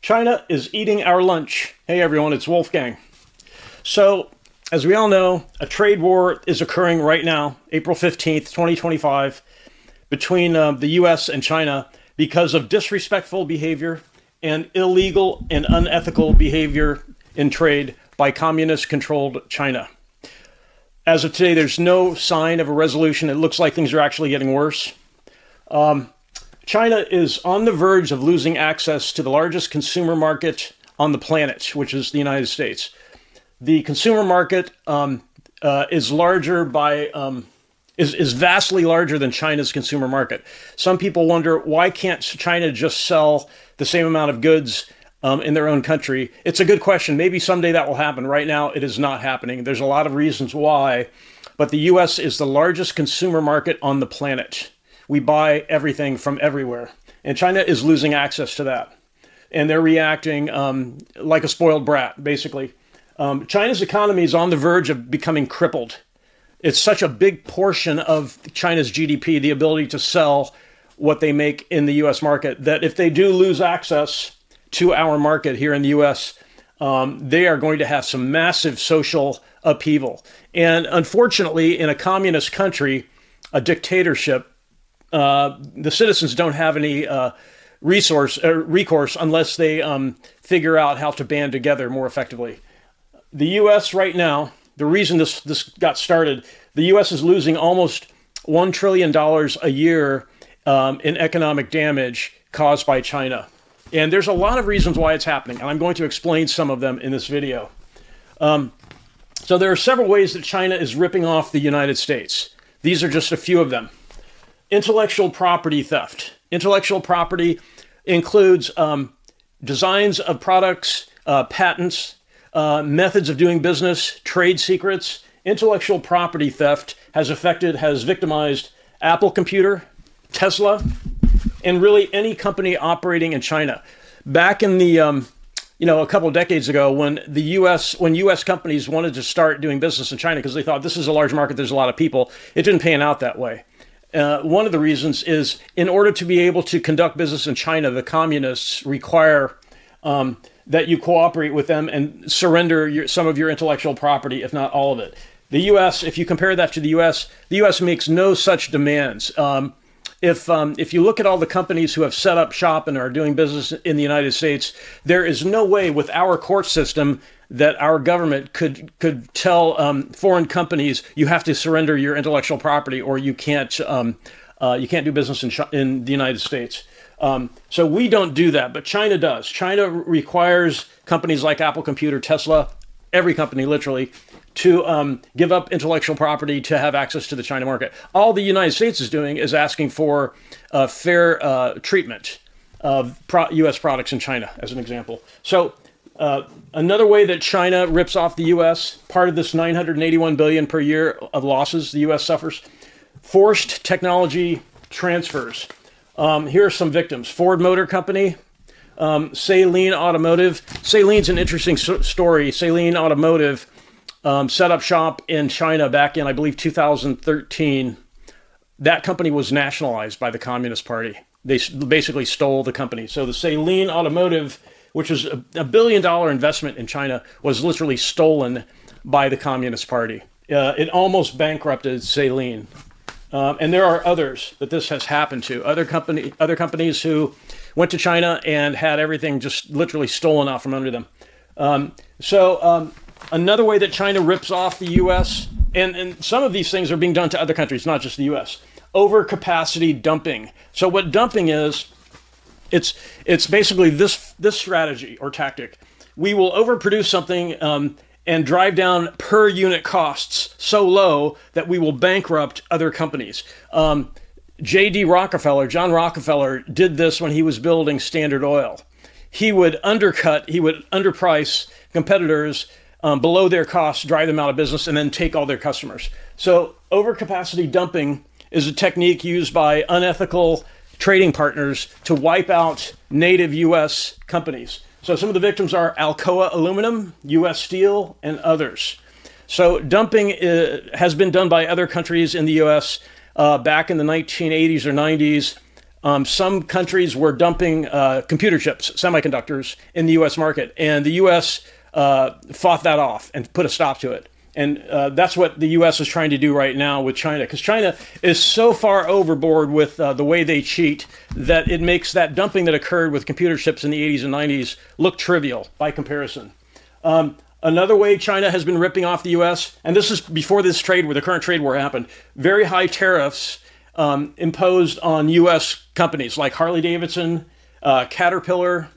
China is eating our lunch. Hey everyone, it's Wolfgang. So, as we all know, a trade war is occurring right now, April 15th, 2025, between the US and China because of disrespectful behavior and illegal and unethical behavior in trade by communist-controlled China. As of today, there's no sign of a resolution. It looks like things are actually getting worse. China is on the verge of losing access to the largest consumer market on the planet, which is the United States. The consumer market is vastly larger than China's consumer market. Some people wonder, why can't China just sell the same amount of goods in their own country? It's a good question. Maybe someday that will happen. Right now, it is not happening. There's a lot of reasons why, but the U.S. is the largest consumer market on the planet. We buy everything from everywhere, and China is losing access to that. And they're reacting like a spoiled brat, basically. China's economy is on the verge of becoming crippled. It's such a big portion of China's GDP, the ability to sell what they make in the U.S. market, that if they do lose access to our market here in the U.S., they are going to have some massive social upheaval. And unfortunately, in a communist country, a dictatorship, the citizens don't have any recourse unless they figure out how to band together more effectively. The U.S. right now, the reason this got started, the U.S. is losing almost $1 trillion a year in economic damage caused by China. And there's a lot of reasons why it's happening, and I'm going to explain some of them in this video. So there are several ways that China is ripping off the United States. These are just a few of them. Intellectual property theft. Intellectual property includes designs of products, patents, methods of doing business, trade secrets. Intellectual property theft has victimized Apple Computer, Tesla, and really any company operating in China. Back in the, a couple of decades ago, when U.S. companies wanted to start doing business in China because they thought this is a large market, there's a lot of people, it didn't pan out that way. One of the reasons is, in order to be able to conduct business in China, the communists require that you cooperate with them and surrender some of your intellectual property, if not all of it. The U.S., if you compare that to the U.S. makes no such demands. If you look at all the companies who have set up shop and are doing business in the United States, there is no way with our court system that our government could tell foreign companies, you have to surrender your intellectual property or you can't do business in the United States. So we don't do that, but China does. China requires companies like Apple Computer, Tesla, every company literally, to give up intellectual property to have access to the China market. All the United States is doing is asking for fair treatment of U.S. products in China, as an example. So another way that China rips off the U.S., part of this $981 billion per year of losses the U.S. suffers, forced technology transfers. Here are some victims. Ford Motor Company, Saleen Automotive. Saleen's an interesting story. Saleen Automotive set up shop in China back in, I believe, 2013. That company was nationalized by the Communist Party. They basically stole the company. So the Saleen Automotive, which was a billion-dollar investment in China, was literally stolen by the Communist Party. It almost bankrupted Saleen. And there are others that this has happened to. Other companies who went to China and had everything just literally stolen out from under them. Another way that China rips off the U.S., and some of these things are being done to other countries, not just the U.S., overcapacity dumping. So what dumping is, it's basically this strategy or tactic. We will overproduce something and drive down per unit costs so low that we will bankrupt other companies. John Rockefeller did this when he was building Standard Oil. He would underprice competitors below their costs, drive them out of business, and then take all their customers. So overcapacity dumping is a technique used by unethical trading partners to wipe out native U.S. companies. So some of the victims are Alcoa Aluminum, U.S. Steel, and others. So dumping has been done by other countries in the U.S. Back in the 1980s or 90s. some countries were dumping computer chips, semiconductors, in the U.S. market, and the U.S. Fought that off and put a stop to it. And that's what the U.S. is trying to do right now with China, because China is so far overboard with the way they cheat that it makes that dumping that occurred with computer chips in the 80s and 90s look trivial by comparison. Another way China has been ripping off the U.S., and this is before this trade war, the current trade war happened, very high tariffs imposed on U.S. companies like Harley-Davidson, Caterpillar,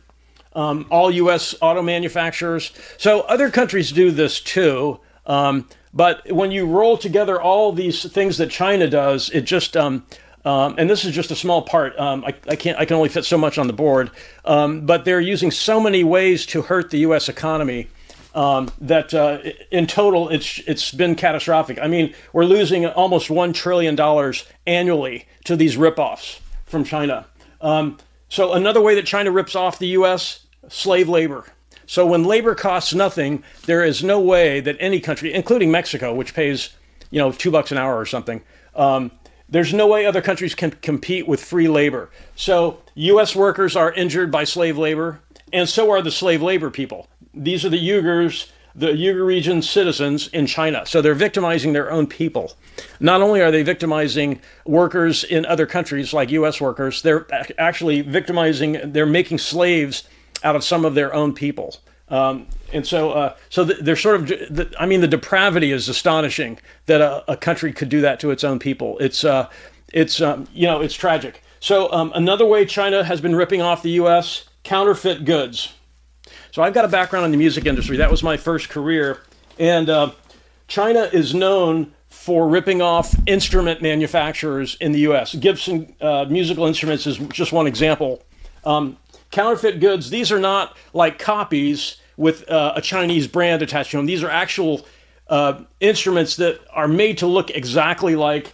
all U.S. auto manufacturers. So other countries do this too. But when you roll together all these things that China does, it just, and this is just a small part. I can only fit so much on the board. But they're using so many ways to hurt the U.S. economy that in total it's been catastrophic. I mean, we're losing almost $1 trillion annually to these ripoffs from China. So another way that China rips off the U.S., slave labor. So when labor costs nothing, there is no way that any country, including Mexico, which pays, $2 an hour or something, there's no way other countries can compete with free labor. So U.S. workers are injured by slave labor, and so are the slave labor people. These are the Uyghurs, the Uyghur region citizens in China. So they're victimizing their own people. Not only are they victimizing workers in other countries like U.S. workers, they're actually they're making slaves out of some of their own people. And so they're sort of, the depravity is astonishing that a country could do that to its own people. It's tragic. So another way China has been ripping off the U.S., counterfeit goods. So I've got a background in the music industry. That was my first career. And China is known for ripping off instrument manufacturers in the U.S. Gibson Musical Instruments is just one example. Counterfeit goods, these are not like copies with a Chinese brand attached to them. These are actual instruments that are made to look exactly like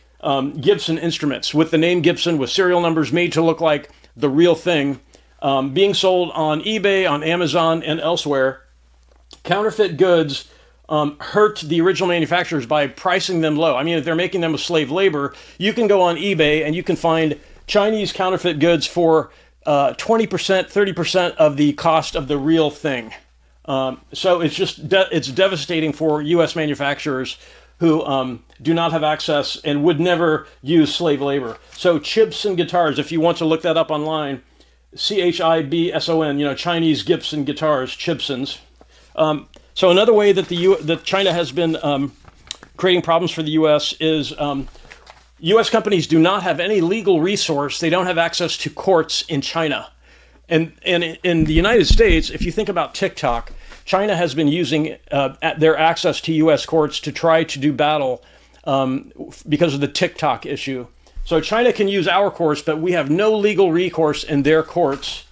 Gibson instruments, with the name Gibson, with serial numbers made to look like the real thing, being sold on eBay, on Amazon, and elsewhere. Counterfeit goods hurt the original manufacturers by pricing them low. I mean, if they're making them with slave labor, you can go on eBay and you can find Chinese counterfeit goods for 20%, 30% of the cost of the real thing. So it's just it's devastating for U.S. manufacturers who do not have access and would never use slave labor. So Chibson guitars, if you want to look that up online, Chibson, Chinese Gibson guitars, Chibsons. So another way that that China has been creating problems for the U.S. is U.S. companies do not have any legal resource. They don't have access to courts in China. And in the United States, if you think about TikTok, China has been using their access to U.S. courts to try to do battle because of the TikTok issue. So China can use our courts, but we have no legal recourse in their courts,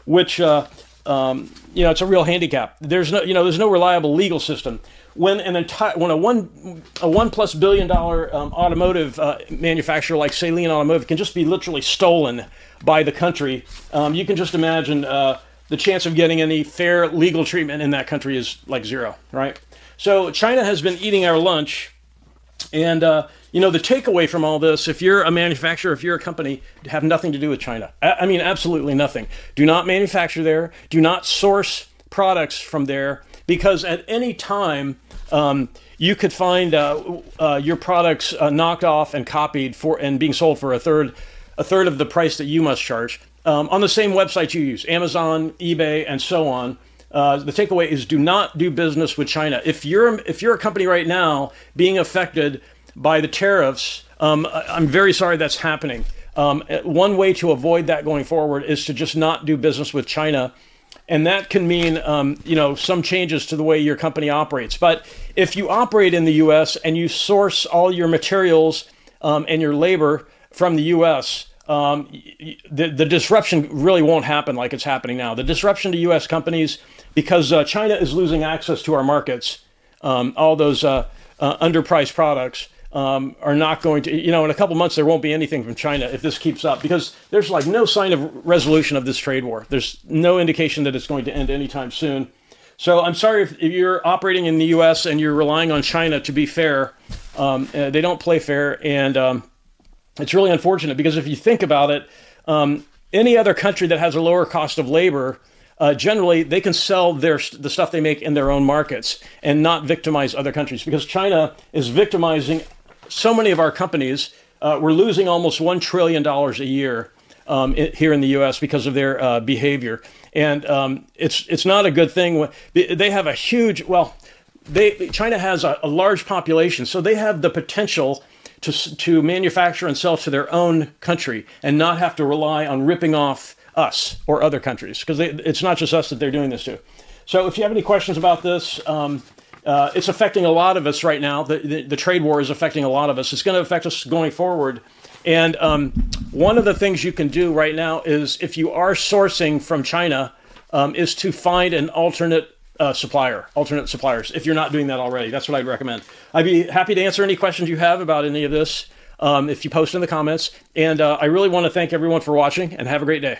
which it's a real handicap. There's no reliable legal system. When a $1+ billion automotive manufacturer like Saleen Automotive can just be literally stolen by the country, you can just imagine the chance of getting any fair legal treatment in that country is like zero, right? So China has been eating our lunch, and the takeaway from all this, if you're a manufacturer, if you're a company, have nothing to do with China. I mean, absolutely nothing. Do not manufacture there. Do not source products from there, because at any time you could find your products knocked off and copied and being sold for a third of the price that you must charge on the same website you use, Amazon, eBay, and so on. The takeaway is do not do business with China. If you're a company right now being affected by the tariffs, I'm very sorry that's happening. One way to avoid that going forward is to just not do business with China. And that can mean, some changes to the way your company operates. But if you operate in the U.S. and you source all your materials and your labor from the U.S., the disruption really won't happen like it's happening now. The disruption to U.S. companies, because China is losing access to our markets, all those underpriced products, are not going to, in a couple months, there won't be anything from China if this keeps up, because there's like no sign of resolution of this trade war. There's no indication that it's going to end anytime soon. So I'm sorry if you're operating in the U.S. and you're relying on China to be fair. They don't play fair. And It's really unfortunate because if you think about it, any other country that has a lower cost of labor, generally they can sell the stuff they make in their own markets and not victimize other countries, because China is victimizing so many of our companies. We're losing almost $1 trillion a year here in the U.S. because of their behavior. And it's not a good thing. They have a huge, China has a large population, so they have the potential to manufacture and sell to their own country and not have to rely on ripping off us or other countries, because it's not just us that they're doing this to. So if you have any questions about this, it's affecting a lot of us right now. The trade war is affecting a lot of us. It's going to affect us going forward. And one of the things you can do right now is, if you are sourcing from China, is to find an alternate suppliers, if you're not doing that already. That's what I'd recommend. I'd be happy to answer any questions you have about any of this if you post in the comments. And I really want to thank everyone for watching, and have a great day.